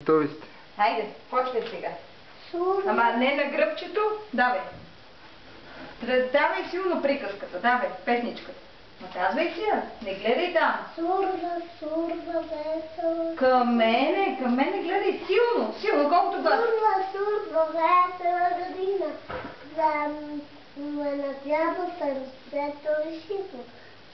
Готови сте. Хайде, почвай сега. Сурва. Ама не на гръбчето, давай. Давай силно приказката, давай, песничката. Ма казвай си я, не гледай там. Сурва, сурва, весела. Към мене гледай силно, силно, колкото глас. Сурва, сурва, весела година. За на трябва сърцето решително.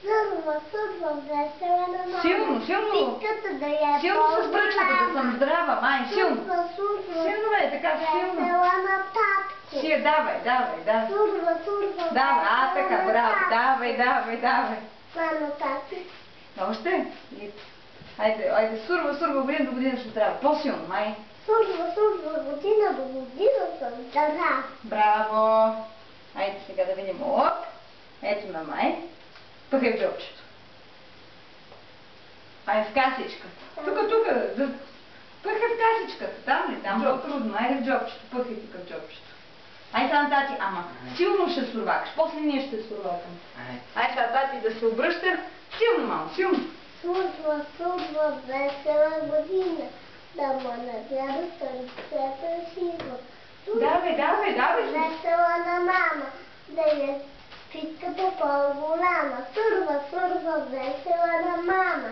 Сурва, сурва, весела на мама. Силно, силно. Пиката да я Силно с бръчката, да съм здрава, май, силно. Сурва, сурва, Силно бе, така силно. весела на татко. Си я давай. Сурва, сурва, Давай, така, весела на браво, татко. давай. Мама, тати. Още? Айде, сурва, година до година ще трябва. По-силно, май. Сурва, сурва, година до година съм здрав. Браво! Айде сега да видим. Оп! Ето на май. Пъхай в джобчето. Айде в касичката. Тук. Пъхай в касичката. Там ли? Там е трудно. Айде в джобчето. Пъхай тук в джобчето. Айде сега тати. Ама силно ще сурвакаш. После ние ще сурвакаме. Айде сега тати да се обръща. Силно, мамо, силно. Сурва, сурва, весела година. Да му надява сърцето силно. Давай. Весела на мама. Да я питката по-голяма. Сурва, сурва, весела на мама.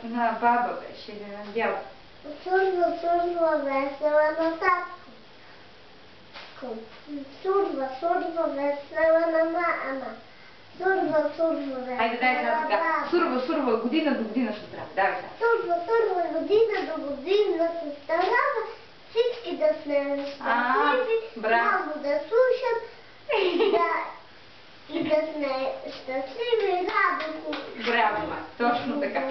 На баба беше или на дядо. Сурва, сурва, весела на татко. Сурва, сурва, весела на мама. Сурва, сурва, весела Айде, дай сега на така. баба. Сурва, година до година ще трябва. Давай сега. Сурва, сурва, година до година се старава, всички да сме щастливи, браво. много да слушат и да сме щастливи, радостни. Браво, ма. Точно така.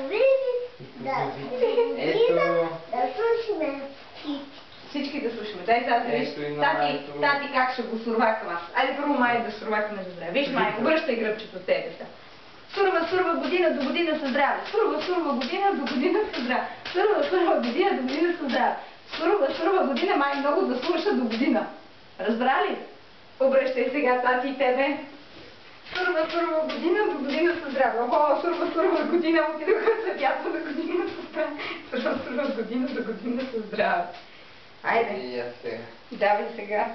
Да слушаме всички. Всички да слушаме. Дай сега да виж. Ето и на Тати, майето. тати как ще го сурвакам аз. Айде първо май да сурвакаме за здраве. Виж, май, обръщай гръбчето от тебе сега. Сурва, година до година са здраве. Сурва, година до година са здраве. Сурва, година до година са здраве. Сурва, година, май много да слуша до година. Разбра ли? Обръщай сега тати и тебе. Сурва, година до година са здраве. Охо, сурва, година, отидоха за дядо до година са здраве. Сурва, година до година са здраве. Айде. И аз сега. Давай сега.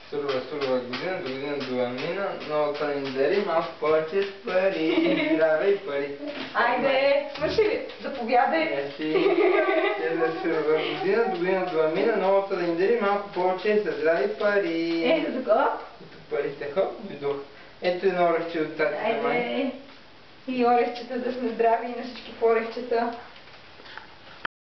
Сурва, година до година до амина, много календари, малко повече с пари, здраве и пари. Айде, свърши ли? Заповядай. Мерси. Сурва, година до година до амина, много календари, малко повече с здраве и пари. Ето така. Ето парите, хоп, дойдох. Ето едно орехче от тази за май. Айде. И орехчета да сме здрави и на всички орехчета.